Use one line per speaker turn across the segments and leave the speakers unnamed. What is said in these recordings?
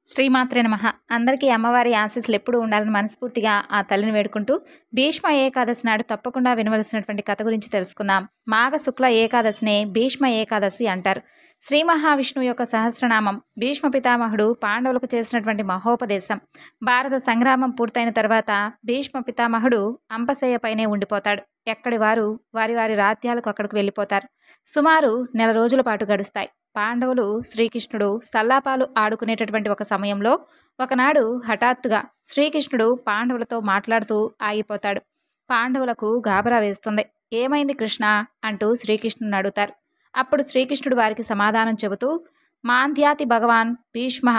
శ్రీమాత్రే నమః. అందరికీ అమ్మవారి ఆశీస్సులు ఎప్పుడూ ఉండాలని మనస్ఫూర్తిగా ఆ తల్లిని వేడుకుంటూ భీష్మ ఏకాదశి నాడు తప్పకుండా వినవలసినటువంటి కథ గురించి తెలుసుకుందాం. మాఘ శుక్ల ఏకాదశినే భీష్మ ఏకాదశి అంటారు. శ్రీ మహావిష్ణువు యొక్క సహస్రనామం. భీష్మ పితామహుడు పాండవులకు చేసినటువంటి మహోపదేశం. భారత సంగ్రామం పూర్తయిన తర్వాత భీష్మ పితామహుడు అంపశయ్యపైనే ఉండిపోతాడు. ఎక్కడి వారు వారి వారి రాజ్యాలకు అక్కడికి వెళ్ళిపోతారు. సుమారు నెల రోజుల పాటు గడుస్తాయి. పాండవులు శ్రీకృష్ణుడు సల్లాపాలు ఆడుకునేటటువంటి ఒక సమయంలో ఒకనాడు హఠాత్తుగా శ్రీకృష్ణుడు పాండవులతో మాట్లాడుతూ ఆగిపోతాడు. పాండవులకు గాబరా వేస్తుంది. ఏమైంది కృష్ణ అంటూ శ్రీకృష్ణుని అడుగుతారు. అప్పుడు శ్రీకృష్ణుడు వారికి సమాధానం చెబుతూ, మాంధ్యాతి భగవాన్ భీష్మ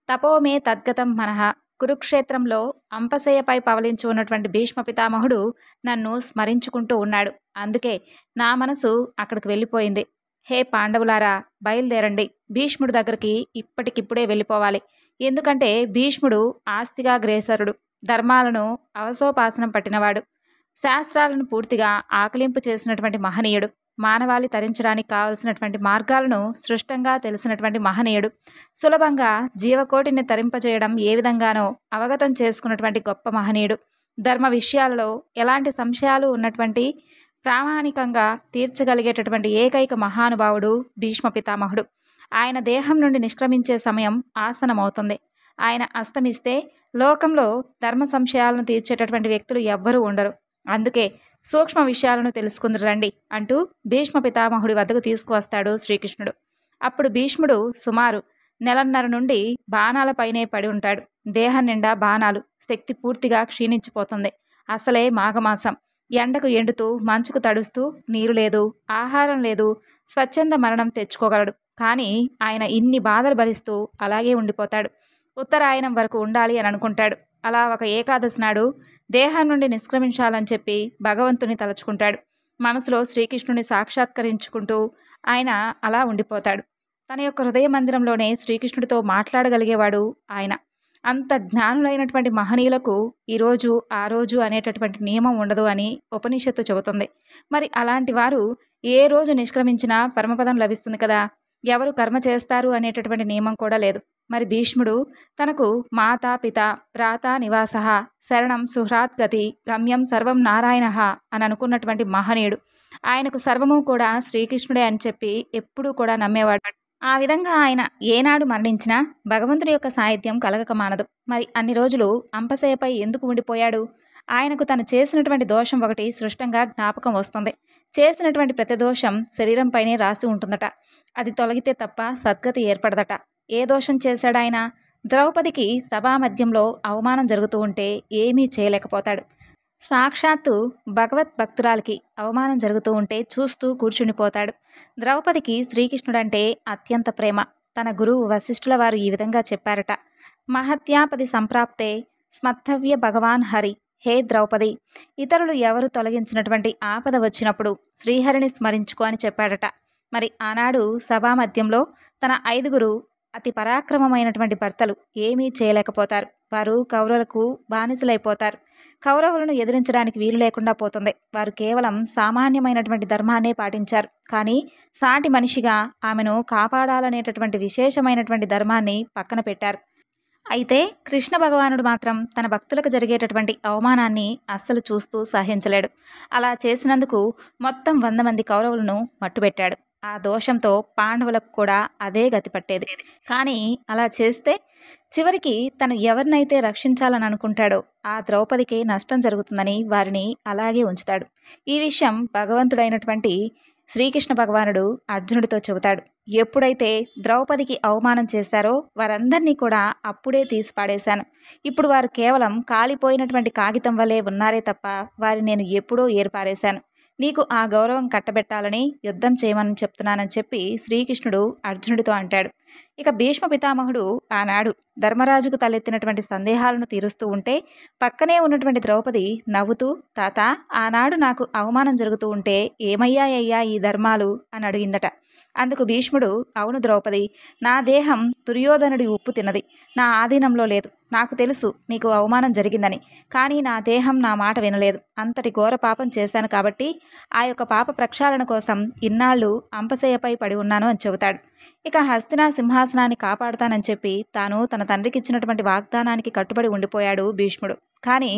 తపోమే తద్గతం మనః. కురుక్షేత్రంలో అంపశయ్యపై పవలించి ఉన్నటువంటి భీష్మ పితామహుడు నన్ను స్మరించుకుంటూ ఉన్నాడు. అందుకే నా మనసు అక్కడికి వెళ్ళిపోయింది. హే పాండవులారా, బయలుదేరండి. భీష్ముడి దగ్గరికి ఇప్పటికిప్పుడే వెళ్ళిపోవాలి. ఎందుకంటే భీష్ముడు ఆస్తిగా గ్రేసరుడు, ధర్మాలను అవసోపాసనం పట్టినవాడు, శాస్త్రాలను పూర్తిగా ఆకలింపు చేసినటువంటి మహనీయుడు, మానవాళి తరించడానికి కావలసినటువంటి మార్గాలను సృష్టంగా తెలిసినటువంటి మహనీయుడు, సులభంగా జీవకోటిని తరింపజేయడం ఏ విధంగానో అవగతం చేసుకున్నటువంటి గొప్ప మహనీయుడు, ధర్మ విషయాలలో ఎలాంటి సంశయాలు ఉన్నటువంటి ప్రామాణికంగా తీర్చగలిగేటటువంటి ఏకైక మహానుభావుడు భీష్మ పితామహుడు. ఆయన దేహం నుండి నిష్క్రమించే సమయం ఆసనమవుతుంది. ఆయన అస్తమిస్తే లోకంలో ధర్మ సంశయాలను తీర్చేటటువంటి వ్యక్తులు ఎవ్వరూ ఉండరు. అందుకే సూక్ష్మ విషయాలను తెలుసుకుందరు రండి అంటూ భీష్మ పితామహుడి వద్దకు తీసుకువస్తాడు శ్రీకృష్ణుడు. అప్పుడు భీష్ముడు సుమారు నెలన్నర నుండి బాణాలపైనే పడి ఉంటాడు. దేహం నిండా బాణాలు, శక్తి పూర్తిగా క్షీణించిపోతుంది. అసలే మాఘమాసం. ఎండకు ఎండుతూ మంచుకు తడుస్తూ నీరు లేదు, ఆహారం లేదు, స్వచ్ఛంద మరణం తెచ్చుకోగలడు. కానీ ఆయన ఇన్ని బాధలు భరిస్తూ అలాగే ఉండిపోతాడు. ఉత్తరాయణం వరకు ఉండాలి అని అనుకుంటాడు. అలా ఒక ఏకాదశి నాడు దేహం నుండి నిష్క్రమించాలని చెప్పి భగవంతుని తలుచుకుంటాడు. మనసులో శ్రీకృష్ణుని సాక్షాత్కరించుకుంటూ ఆయన అలా ఉండిపోతాడు. తన యొక్క హృదయ మందిరంలోనే శ్రీకృష్ణుడితో మాట్లాడగలిగేవాడు ఆయన. అంత జ్ఞానులైనటువంటి మహనీయులకు ఈరోజు ఆ రోజు అనేటటువంటి నియమం ఉండదు అని ఉపనిషత్తు చెబుతుంది. మరి అలాంటి వారు ఏ రోజు నిష్క్రమించినా పరమపదం లభిస్తుంది కదా. ఎవరు కర్మ చేస్తారు అనేటటువంటి నియమం కూడా లేదు. మరి భీష్ముడు తనకు మాతా పిత భ్రాత నివాస శరణం సుహృత్ గతి గమ్యం సర్వం నారాయణ అని అనుకున్నటువంటి మహనీయుడు. ఆయనకు సర్వము కూడా శ్రీకృష్ణుడే అని చెప్పి ఎప్పుడూ కూడా నమ్మేవాడు. ఆ విధంగా ఆయన ఏనాడు మరణించినా భగవంతుడి యొక్క సాహిత్యం కలగక మానదు. మరి అన్ని రోజులు అంపశయ్యపై ఎందుకు ఉండిపోయాడు? ఆయనకు తను చేసినటువంటి దోషం ఒకటి సృష్టంగా జ్ఞాపకం వస్తుంది. చేసినటువంటి ప్రతి దోషం శరీరంపైనే రాసి ఉంటుందట. అది తొలగితే తప్ప సద్గతి ఏర్పడదట. ఏ దోషం చేశాడాయన? ద్రౌపదికి సభా మధ్యంలో అవమానం జరుగుతూ ఉంటే ఏమీ చేయలేకపోతాడు. సాక్షాత్తు భగవత్ భక్తురాలికి అవమానం జరుగుతూ ఉంటే చూస్తూ కూర్చునిపోతాడు. ద్రౌపదికి శ్రీకృష్ణుడంటే అత్యంత ప్రేమ. తన గురువు వశిష్ఠుల వారు ఈ విధంగా చెప్పారట. మహత్యాపది సంప్రాప్తే స్మర్తవ్య భగవాన్ హరి. హే ద్రౌపది, ఇతరులు ఎవరు తొలగించినటువంటి ఆపద వచ్చినప్పుడు శ్రీహరిని స్మరించుకో అని చెప్పాడట. మరి ఆనాడు సభా మధ్యంలో తన 5 అతి పరాక్రమమైనటువంటి భర్తలు ఏమీ చేయలేకపోతారు. వారు కౌరవులకు బానిసలైపోతారు. కౌరవులను ఎదిరించడానికి వీలు లేకుండా పోతుంది. వారు కేవలం సామాన్యమైనటువంటి ధర్మాన్నే పాటించారు. కానీ సాటి మనిషిగా ఆమెను కాపాడాలనేటటువంటి విశేషమైనటువంటి ధర్మాన్ని పక్కన పెట్టారు. అయితే కృష్ణ భగవానుడు మాత్రం తన భక్తులకు జరిగేటటువంటి అవమానాన్ని అస్సలు చూస్తూ సహించలేడు. అలా చేసినందుకు మొత్తం 100 మంది కౌరవులను మట్టుబెట్టాడు. ఆ దోషంతో పాండవులకు కూడా అదే గతి పట్టేది. కానీ అలా చేస్తే చివరికి తను ఎవరినైతే రక్షించాలని అనుకుంటాడో ఆ ద్రౌపదికి నష్టం జరుగుతుందని వారిని అలాగే ఉంచుతాడు. ఈ విషయం భగవంతుడైనటువంటి శ్రీకృష్ణ భగవానుడు అర్జునుడితో చెబుతాడు. ఎప్పుడైతే ద్రౌపదికి అవమానం చేశారో వారందరినీ కూడా అప్పుడే తీసి పాడేశాను. ఇప్పుడు వారు కేవలం కాలిపోయినటువంటి కాగితం వల్లే ఉన్నారే తప్ప వారిని నేను ఎప్పుడో ఏర్పారేశాను. నీకు ఆ గౌరవం కట్టబెట్టాలని యుద్ధం చేయమని చెప్తున్నానని చెప్పి శ్రీకృష్ణుడు అర్జునుడితో అంటాడు. ఇక భీష్మ పితామహుడు ఆనాడు ధర్మరాజుకు తలెత్తినటువంటి సందేహాలను తీరుస్తూ ఉంటే పక్కనే ఉన్నటువంటి ద్రౌపది నవ్వుతూ, తాత, ఆనాడు నాకు అవమానం జరుగుతూ ఉంటే ఏమయ్యాయ్యా ఈ ధర్మాలు అని అడిగిందట. అందుకు భీష్ముడు, అవును ద్రౌపది, నా దేహం దుర్యోధనుడి ఉప్పు తిన్నది, నా ఆధీనంలో లేదు. నాకు తెలుసు నీకు అవమానం జరిగిందని. కానీ నా దేహం నా మాట వినలేదు. అంతటి ఘోర పాపం చేశాను కాబట్టి ఆ యొక్క పాప ప్రక్షాళన కోసం ఇన్నాళ్ళు అంపశయ్యపై పడి ఉన్నాను అని చెబుతాడు. ఇక హస్తినా సింహాసనాన్ని కాపాడుతానని చెప్పి తాను తన తండ్రికిచ్చినటువంటి వాగ్దానానికి కట్టుబడి ఉండిపోయాడు భీష్ముడు. కానీ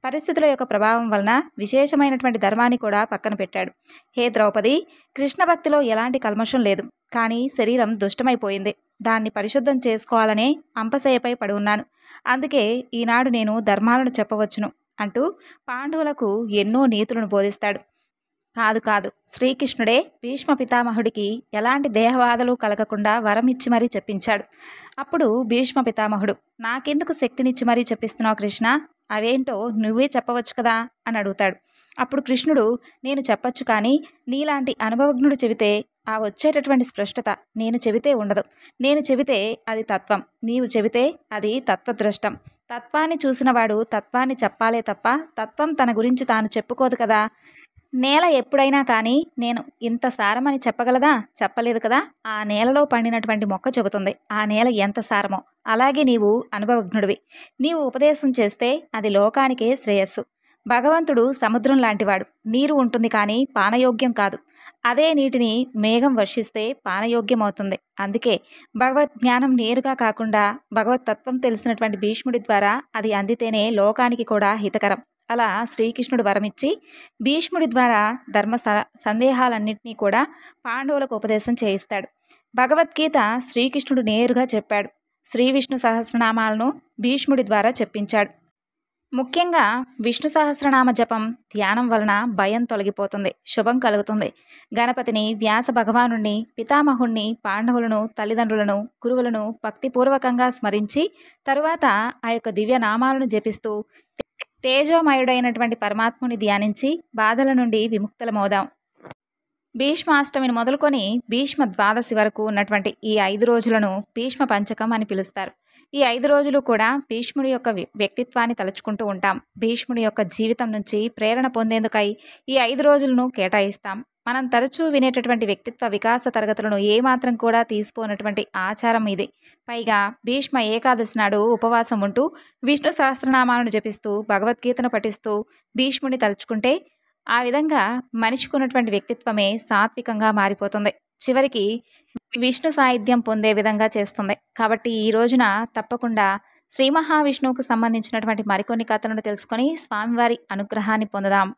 పరిస్థితుల యొక్క ప్రభావం వలన విశేషమైనటువంటి ధర్మాన్ని కూడా పక్కన పెట్టాడు. హే ద్రౌపది, కృష్ణ భక్తిలో ఎలాంటి కల్మషం లేదు. కానీ శరీరం దుష్టమైపోయింది. దాన్ని పరిశుద్ధం చేసుకోవాలనే అంపశయ్యపై పడి ఉన్నాను. అందుకే ఈనాడు నేను ధర్మాలను చెప్పవచ్చును అంటూ పాండవులకు ఎన్నో నీతులను బోధిస్తాడు. కాదు కాదు, శ్రీకృష్ణుడే భీష్మ పితామహుడికి ఎలాంటి దేహవాదలు కలగకుండా వరం ఇచ్చి మరీ చెప్పించాడు. అప్పుడు భీష్మ పితామహుడు, నాకెందుకు శక్తినిచ్చి మరీ చెప్పిస్తున్నావు కృష్ణ? అవేంటో నువ్వే చెప్పవచ్చు కదా అని అడుగుతాడు. అప్పుడు కృష్ణుడు, నేను చెప్పచ్చు, కానీ నీలాంటి అనుభవజ్ఞుడు చెబితే ఆ వచ్చేటటువంటి స్పష్టత నేను చెబితే ఉండదు. నేను చెబితే అది తత్వం, నీవు చెబితే అది తత్వద్రష్టం. తత్వాన్ని చూసినవాడు తత్వాన్ని చెప్పాలే తప్ప తత్వం తన గురించి తాను చెప్పుకోదు కదా. నేల ఎప్పుడైనా కానీ నేను ఇంత సారమని చెప్పగలదా? చెప్పలేదు కదా. ఆ నేలలో పండినటువంటి మొక్క చెబుతుంది ఆ నేల ఎంత సారమో. అలాగే నీవు అనుభవజ్ఞుడివి. నీవు ఉపదేశం చేస్తే అది లోకానికే శ్రేయస్సు. భగవంతుడు సముద్రం లాంటివాడు. నీరు ఉంటుంది కానీ పానయోగ్యం కాదు. అదే నీటిని మేఘం వర్షిస్తే పానయోగ్యం అవుతుంది. అందుకే భగవద్ జ్ఞానం నేరుగా కాకుండా భగవత్ తత్వం తెలిసినటువంటి భీష్ముడి ద్వారా అది అందితేనే లోకానికి కూడా హితకరం. అలా శ్రీకృష్ణుడు వరమిచ్చి భీష్ముడి ద్వారా ధర్మ సందేహాలన్నింటినీ కూడా పాండవులకు ఉపదేశం చేయిస్తాడు. భగవద్గీత శ్రీకృష్ణుడు నేరుగా చెప్పాడు. శ్రీ విష్ణు సహస్రనామాలను భీష్ముడి ద్వారా చెప్పించాడు. ముఖ్యంగా విష్ణు సహస్రనామ జపం ధ్యానం వలన భయం తొలగిపోతుంది, శుభం కలుగుతుంది. గణపతిని, వ్యాస భగవానుణ్ణి, పితామహుణ్ణి, పాండవులను, తల్లిదండ్రులను, గురువులను భక్తిపూర్వకంగా స్మరించి తరువాత ఆ యొక్క దివ్య నామాలను జపిస్తూ తేజోమయుడైనటువంటి పరమాత్ముని ధ్యానించి బాధల నుండి విముక్తులమవుదాం. భీష్మాష్టమిని మొదలుకొని భీష్మ ద్వాదశి వరకు ఉన్నటువంటి ఈ 5 రోజులను భీష్మ పంచకం అని పిలుస్తారు. ఈ 5 రోజులు కూడా భీష్ముడి యొక్క వ్యక్తిత్వాన్ని తలుచుకుంటూ ఉంటాం. భీష్ముడి యొక్క జీవితం నుంచి ప్రేరణ పొందేందుకై ఈ 5 రోజులను కేటాయిస్తాం. మనం తరచూ వినేటటువంటి వ్యక్తిత్వ వికాస తరగతులను ఏమాత్రం కూడా తీసిపోనటువంటి ఆచారం ఇది. పైగా భీష్మ ఏకాదశి నాడు ఉపవాసం ఉంటూ విష్ణు సహస్రనామాలను జపిస్తూ భగవద్గీతను పఠిస్తూ భీష్ముడిని తలుచుకుంటే ఆ విధంగా మనిషికి ఉన్నటువంటి వ్యక్తిత్వమే సాత్వికంగా మారిపోతుంది. చివరికి విష్ణు సాయుధ్యం పొందే విధంగా చేస్తుంది. కాబట్టి ఈ రోజున తప్పకుండా శ్రీ మహావిష్ణువుకు సంబంధించినటువంటి మరికొన్ని కథలను తెలుసుకొని స్వామివారి అనుగ్రహాన్ని పొందుదాం.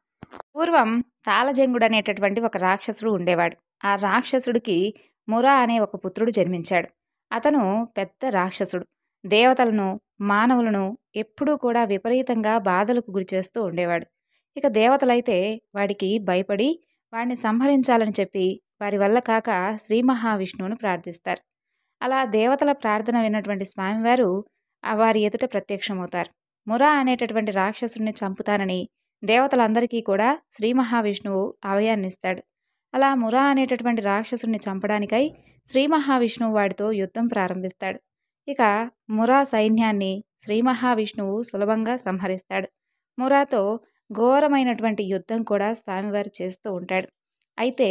పూర్వం తాళజంగుడు అనేటటువంటి ఒక రాక్షసుడు ఉండేవాడు. ఆ రాక్షసుడికి మురా అనే ఒక పుత్రుడు జన్మించాడు. అతను పెద్ద రాక్షసుడు. దేవతలను, మానవులను ఎప్పుడూ కూడా విపరీతంగా బాధలకు గురి చేస్తూ ఉండేవాడు. ఇక దేవతలైతే వాడికి భయపడి వాడిని సంహరించాలని చెప్పి వారి వల్ల కాక శ్రీ మహావిష్ణువును ప్రార్థిస్తారు. అలా దేవతల ప్రార్థన విన్నటువంటి స్వామివారు వారి ఎదుట ప్రత్యక్షమవుతారు. మురా అనేటటువంటి రాక్షసుడిని చంపుతానని దేవతలందరికీ కూడా శ్రీ మహావిష్ణువు అభయాన్నిస్తాడు. అలా మురా అనేటటువంటి రాక్షసుడిని చంపడానికై శ్రీ మహావిష్ణువు వాడితో యుద్ధం ప్రారంభిస్తాడు. ఇక మురా సైన్యాన్ని శ్రీ మహావిష్ణువు సులభంగా సంహరిస్తాడు. మురాతో ఘోరమైనటువంటి యుద్ధం కూడా స్వామివారు చేస్తూ ఉంటాడు. అయితే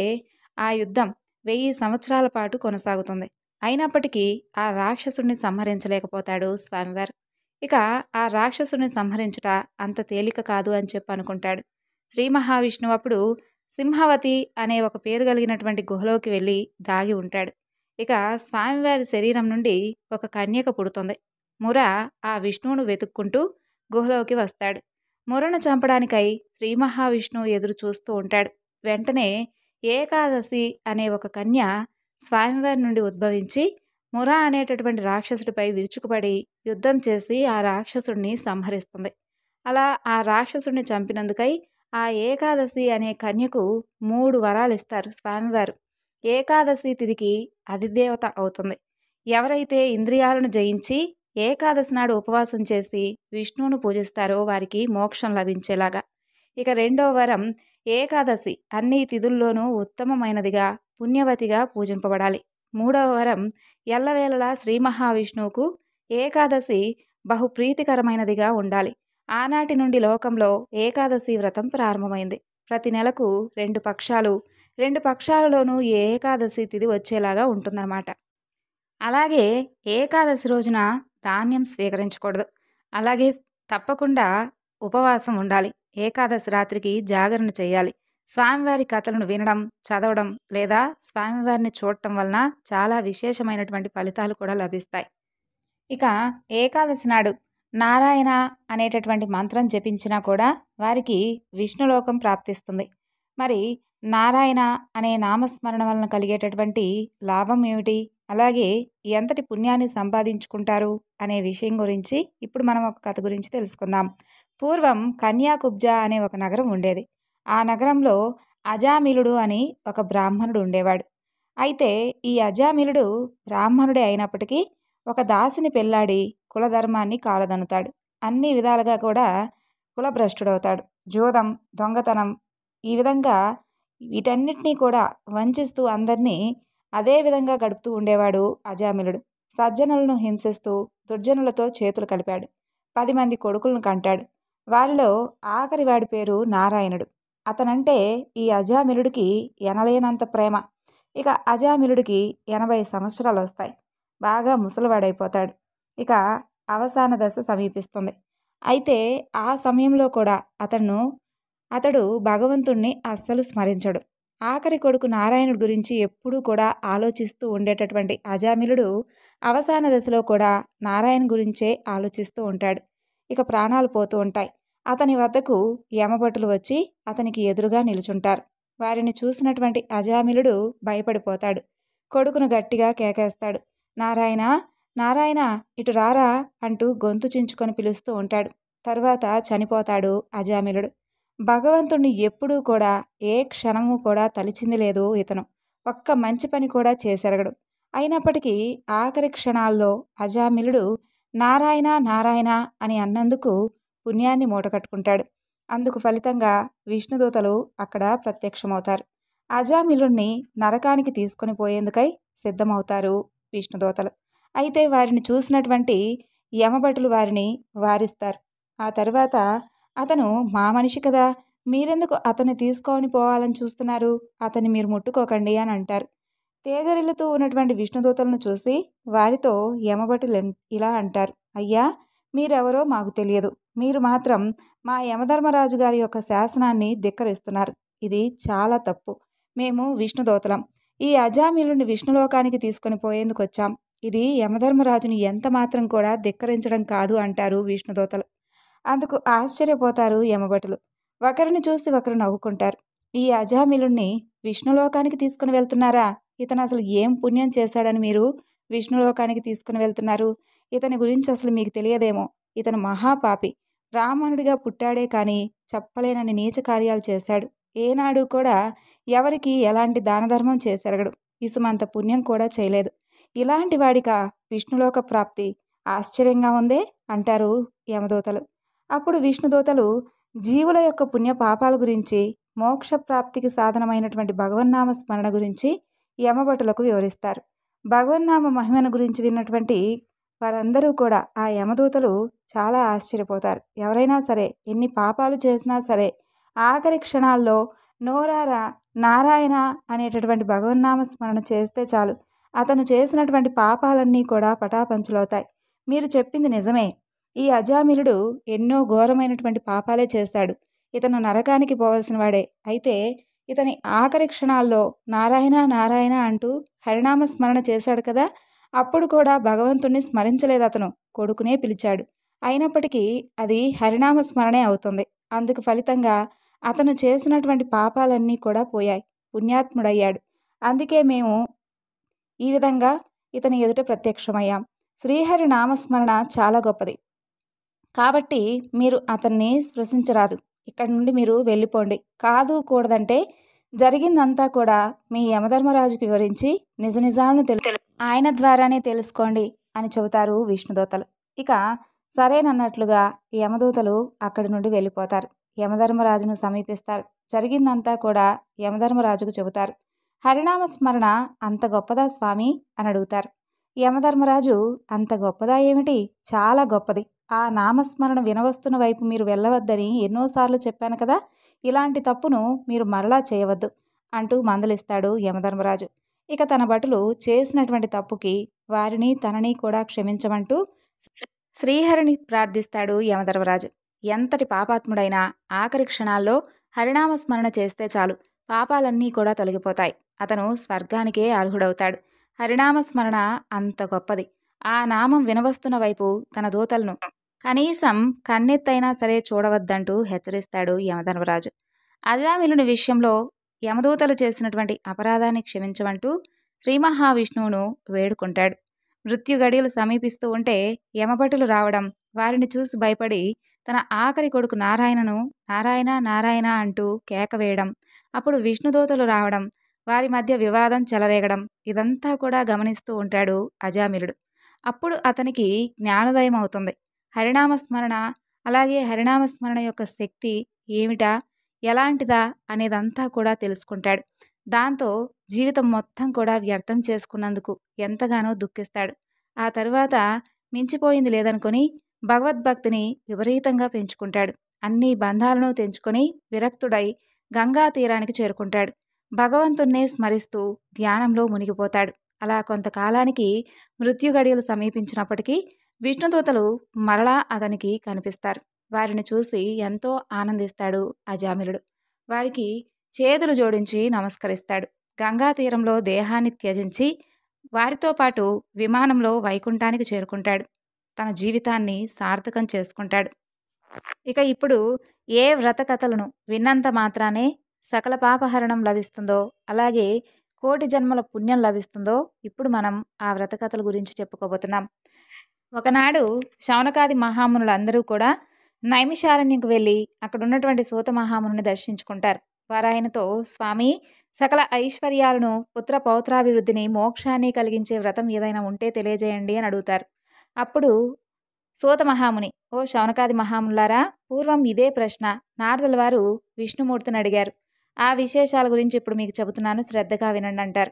ఆ యుద్ధం 1000 సంవత్సరాల పాటు కొనసాగుతుంది. అయినప్పటికీ ఆ రాక్షసుడిని సంహరించలేకపోతాడు స్వామివారు. ఇక ఆ రాక్షసుడిని సంహరించుట అంత తేలిక కాదు అని చెప్పి అనుకుంటాడు. శ్రీ మహావిష్ణువు అప్పుడు సింహవతి అనే ఒక పేరు కలిగినటువంటి గుహలోకి వెళ్ళి దాగి ఉంటాడు. ఇక స్వామివారి శరీరం నుండి ఒక కన్యక పుడుతుంది. ముర ఆ విష్ణువును వెతుక్కుంటూ గుహలోకి వస్తాడు. మురను చంపడానికై శ్రీ మహావిష్ణువు ఎదురు చూస్తూ ఉంటాడు. వెంటనే ఏకాదశి అనే ఒక కన్య స్వామివారి నుండి ఉద్భవించి ముర అనేటటువంటి రాక్షసుడిపై విరుచుకుపడి యుద్ధం చేసి ఆ రాక్షసుడిని సంహరిస్తుంది. అలా ఆ రాక్షసుడిని చంపినందుకై ఆ ఏకాదశి అనే కన్యకు 3 వరాలు ఇస్తారు స్వామివారు. ఏకాదశి తిథికి అధిదేవత అవుతుంది. ఎవరైతే ఇంద్రియాలను జయించి ఏకాదశి నాడు ఉపవాసం చేసి విష్ణువును పూజిస్తారో వారికి మోక్షం లభించేలాగా. ఇక 2వ వరం, ఏకాదశి అన్ని తిథుల్లోనూ ఉత్తమమైనదిగా పుణ్యవతిగా పూజింపబడాలి. 3వ వరం, ఎల్లవేళలా శ్రీ మహావిష్ణువుకు ఏకాదశి బహుప్రీతికరమైనదిగా ఉండాలి. ఆనాటి నుండి లోకంలో ఏకాదశి వ్రతం ప్రారంభమైంది. ప్రతి నెలకు 2 పక్షాలు, 2 పక్షాలలోనూ ఏకాదశి తిథి వచ్చేలాగా ఉంటుందన్నమాట. అలాగే ఏకాదశి రోజున ధాన్యం స్వీకరించకూడదు. అలాగే తప్పకుండా ఉపవాసం ఉండాలి. ఏకాదశి రాత్రికి జాగరణ చేయాలి. స్వామివారి కథలను వినడం, చదవడం లేదా స్వామివారిని చూడటం వలన చాలా విశేషమైనటువంటి ఫలితాలు కూడా లభిస్తాయి. ఇక ఏకాదశి నాడు నారాయణ అనేటటువంటి మంత్రం జపించినా కూడా వారికి విష్ణులోకం ప్రాప్తిస్తుంది. మరి నారాయణ అనే నామస్మరణ వలన కలిగేటటువంటి లాభం ఏమిటి? అలాగే ఎంతటి పుణ్యాన్ని సంపాదించుకుంటారు అనే విషయం గురించి ఇప్పుడు మనం ఒక కథ గురించి తెలుసుకుందాం. పూర్వం కన్యాకుబ్జ అనే ఒక నగరం ఉండేది. ఆ నగరంలో అజామిలుడు అని ఒక బ్రాహ్మణుడు ఉండేవాడు. అయితే ఈ అజామిలుడు బ్రాహ్మణుడే అయినప్పటికీ ఒక దాసిని పెళ్లాడి కులధర్మాన్ని కాలదన్నుతాడు. అన్ని విధాలుగా కూడా కులభ్రష్టుడవుతాడు. జూదం, దొంగతనం ఈ విధంగా వీటన్నిటినీ కూడా వంచిస్తూ అందరినీ అదే విధంగా గడుపుతూ ఉండేవాడు అజామిలుడు. సజ్జనులను హింసిస్తూ దుర్జనులతో చేతులు కలిపాడు. 10 మంది కొడుకులను కంటాడు. వారిలో ఆఖరి వాడి పేరు నారాయణుడు. అతనంటే ఈ అజామిలుడికి ఎనలేనంత ప్రేమ. ఇక అజామిలుడికి 80 సంవత్సరాలు వస్తాయి. బాగా ముసలివాడైపోతాడు. ఇక అవసాన దశ సమీపిస్తుంది. అయితే ఆ సమయంలో కూడా అతడు భగవంతుణ్ణి అస్సలు స్మరించడు. ఆఖరి కొడుకు నారాయణుడి గురించి ఎప్పుడూ కూడా ఆలోచిస్తూ ఉండేటటువంటి అజామిలుడు అవసాన దశలో కూడా నారాయణ గురించే ఆలోచిస్తూ ఉంటాడు. ఇక ప్రాణాలు పోతూ ఉంటాయి. అతని వద్దకు యమభటులు వచ్చి అతనికి ఎదురుగా నిలుచుంటారు. వారిని చూసినటువంటి అజామిలుడు భయపడిపోతాడు. కొడుకును గట్టిగా కేకేస్తాడు. నారాయణ, నారాయణ, ఇటు రారా అంటూ గొంతు చించుకొని పిలుస్తూ ఉంటాడు. తరువాత చనిపోతాడు అజామిలుడు. భగవంతుణ్ణి ఎప్పుడూ కూడా ఏ క్షణము కూడా తలిచింది లేదు ఇతను. ఒక్క మంచి పని కూడా చేసెరగడు. అయినప్పటికీ ఆఖరి క్షణాల్లో అజామిలుడు నారాయణ, నారాయణ అని అన్నందుకు పుణ్యాన్ని మూటకట్టుకుంటాడు. అందుకు ఫలితంగా విష్ణుదూతలు అక్కడ ప్రత్యక్షమవుతారు. అజామిలుణ్ణి నరకానికి తీసుకొని పోయేందుకై సిద్ధమవుతారు విష్ణుదూతలు. అయితే వారిని చూసినటువంటి యమభటులు వారిని వారిస్తారు. ఆ తర్వాత అతను మా మనిషి కదా, మీరెందుకు అతన్ని తీసుకొని పోవాలని చూస్తున్నారు? అతన్ని మీరు ముట్టుకోకండి అని అంటారు. తేజరిల్లుతూ ఉన్నటువంటి విష్ణుదూతలను చూసి వారితో యమభటులు ఇలా అంటారు. అయ్యా, మీరెవరో మాకు తెలియదు. మీరు మాత్రం మా యమధర్మరాజు గారి యొక్క శాసనాన్ని ధిక్కరిస్తున్నారు. ఇది చాలా తప్పు. మేము విష్ణుదూతలం. ఈ అజామిలుని విష్ణులోకానికి తీసుకొని పోయేందుకు వచ్చాం. ఇది యమధర్మరాజుని ఎంత మాత్రం కూడా ధిక్కరించడం కాదు అంటారు విష్ణుదూతలు. అందుకు ఆశ్చర్యపోతారు యమభటులు. ఒకరిని చూసి ఒకరు నవ్వుకుంటారు. ఈ అజామిలుణ్ణి విష్ణులోకానికి తీసుకుని వెళ్తున్నారా? ఇతను అసలు ఏం పుణ్యం చేశాడని మీరు విష్ణులోకానికి తీసుకుని వెళ్తున్నారు? ఇతని గురించి అసలు మీకు తెలియదేమో. ఇతను మహాపాపి. బ్రాహ్మణుడిగా పుట్టాడే కానీ చెప్పలేనని నీచ కార్యాలు చేశాడు. ఏనాడు కూడా ఎవరికి ఎలాంటి దానధర్మం చేసెరగడు. ఇసుమంత పుణ్యం కూడా చేయలేదు. ఇలాంటి వాడిక విష్ణులోక ప్రాప్తి? ఆశ్చర్యంగా ఉందే అంటారు యమదూతలు. అప్పుడు విష్ణుదూతలు జీవుల యొక్క పుణ్య పాపాల గురించి, మోక్ష ప్రాప్తికి సాధనమైనటువంటి భగవన్నామ స్మరణ గురించి యమభటులకు వివరిస్తారు. భగవన్నామ మహిమను గురించి విన్నటువంటి వారందరూ కూడా ఆ యమదూతలు చాలా ఆశ్చర్యపోతారు. ఎవరైనా సరే ఎన్ని పాపాలు చేసినా సరే ఆఖరి క్షణాల్లో నోరారా నారాయణ అనేటటువంటి భగవన్నామ స్మరణ చేస్తే చాలు, అతను చేసినటువంటి పాపాలన్నీ కూడా పటాపంచులవుతాయి. మీరు చెప్పింది నిజమే. ఈ అజామిలుడు ఎన్నో ఘోరమైనటువంటి పాపాలే చేశాడు. ఇతను నరకానికి పోవలసిన వాడే. అయితే ఇతని ఆఖరి క్షణాల్లో నారాయణ, నారాయణ అంటూ హరినామ స్మరణ చేశాడు కదా, అప్పుడు కూడా భగవంతుణ్ణి స్మరించలేదు. అతను కొడుకునే పిలిచాడు. అయినప్పటికీ అది హరినామ స్మరణే అవుతుంది. అందుకు ఫలితంగా అతను చేసినటువంటి పాపాలన్నీ కూడా పోయాయి. పుణ్యాత్ముడయ్యాడు. అందుకే మేము ఈ విధంగా ఇతని ఎదుట ప్రత్యక్షమయ్యాం. శ్రీహరి నామస్మరణ చాలా గొప్పది. కాబట్టి మీరు అతన్ని స్పృశించరాదు. ఇక్కడి నుండి మీరు వెళ్ళిపోండి. కాదు కూడదంటే జరిగిందంతా కూడా మీ యమధర్మరాజుకి వివరించి నిజ నిజాలను ఆయన ద్వారానే తెలుసుకోండి అని చెబుతారు విష్ణుదూతలు. ఇక సరేనన్నట్లుగా యమదూతలు అక్కడి నుండి వెళ్ళిపోతారు. యమధర్మరాజును సమీపిస్తారు. జరిగిందంతా కూడా యమధర్మరాజుకు చెబుతారు. హరినామ స్మరణ అంత గొప్పదా స్వామి అని అడుగుతారు. యమధర్మరాజు అంత గొప్పదా ఏమిటి? చాలా గొప్పది. ఆ నామస్మరణ వినవస్తున్న వైపు మీరు వెళ్ళవద్దని ఎన్నోసార్లు చెప్పాను కదా, ఇలాంటి తప్పును మీరు మరలా చేయవద్దు అంటూ మందలిస్తాడు యమధర్మరాజు. ఇక తన భటులు చేసినటువంటి తప్పుకి వారిని తనని కూడా క్షమించమంటూ శ్రీహరిని ప్రార్థిస్తాడు యమధర్మరాజు. ఎంతటి పాపాత్ముడైనా ఆఖరి క్షణాల్లో హరినామ స్మరణ చేస్తే చాలు, పాపాలన్నీ కూడా తొలగిపోతాయి. అతను స్వర్గానికే అర్హుడవుతాడు. హరినామ స్మరణ అంత గొప్పది. ఆ నామం వినవస్తున్న వైపు తన దూతలను కనీసం కన్నెత్తైనా సరే చూడవద్దంటూ హెచ్చరిస్తాడు యమధర్మరాజు. అజామిలుని విషయంలో యమదూతలు చేసినటువంటి అపరాధాన్ని క్షమించమంటూ శ్రీ మహావిష్ణువును వేడుకుంటాడు. మృత్యు గడియలు సమీపిస్తూ ఉంటే యమభటులు రావడం, వారిని చూసి భయపడి తన ఆఖరి కొడుకు నారాయణను నారాయణ నారాయణ అంటూ కేక వేయడం, అప్పుడు విష్ణుదూతలు రావడం, వారి మధ్య వివాదం చెలరేగడం, ఇదంతా కూడా గమనిస్తూ ఉంటాడు అజామిలుడు. అప్పుడు అతనికి జ్ఞానోదయం అవుతుంది. హరినామస్మరణ, అలాగే హరినామస్మరణ యొక్క శక్తి ఏమిటా, ఎలాంటిదా అనేదంతా కూడా తెలుసుకుంటాడు. దాంతో జీవితం మొత్తం కూడా వ్యర్థం చేసుకున్నందుకు ఎంతగానో దుఃఖిస్తాడు. ఆ తరువాత మించిపోయింది లేదనుకొని భగవద్భక్తిని విపరీతంగా పెంచుకుంటాడు. అన్ని బంధాలను తెంచుకొని విరక్తుడై గంగా తీరానికి చేరుకుంటాడు. భగవంతుణ్ణే స్మరిస్తూ ధ్యానంలో మునిగిపోతాడు. అలా కొంతకాలానికి మృత్యుగడియలు సమీపించినప్పటికీ విష్ణుదూతలు మరలా అతనికి కనిపిస్తారు. వారిని చూసి ఎంతో ఆనందిస్తాడు అజామిలుడు. వారికి చేతులు జోడించి నమస్కరిస్తాడు. గంగా తీరంలో దేహాన్ని త్యజించి వారితో పాటు విమానంలో వైకుంఠానికి చేరుకుంటాడు. తన జీవితాన్ని సార్థకం చేసుకుంటాడు. ఇక ఇప్పుడు ఏ వ్రత కథలను విన్నంత మాత్రానే సకల పాపహరణం లభిస్తుందో, అలాగే కోటి జన్మల పుణ్యం లభిస్తుందో ఇప్పుడు మనం ఆ వ్రత కథల గురించి చెప్పుకోబోతున్నాం. ఒకనాడు శౌనకాది మహామునులందరూ కూడా నైమిషారణ్యంకు వెళ్ళి అక్కడ ఉన్నటువంటి సూత మహాముని దర్శించుకుంటారు. వారాయనతో, స్వామి, సకల ఐశ్వర్యాలను, పుత్ర పౌత్రాభివృద్ధిని, మోక్షాన్ని కలిగించే వ్రతం ఏదైనా ఉంటే తెలియజేయండి అని అడుగుతారు. అప్పుడు సూత మహాముని, ఓ శౌనకాది మహామునులారా, పూర్వం ఇదే ప్రశ్న నారదుల వారు విష్ణుమూర్తిని అడిగారు. ఆ విశేషాల గురించి ఇప్పుడు మీకు చెబుతున్నాను, శ్రద్ధగా వినండి అంటారు.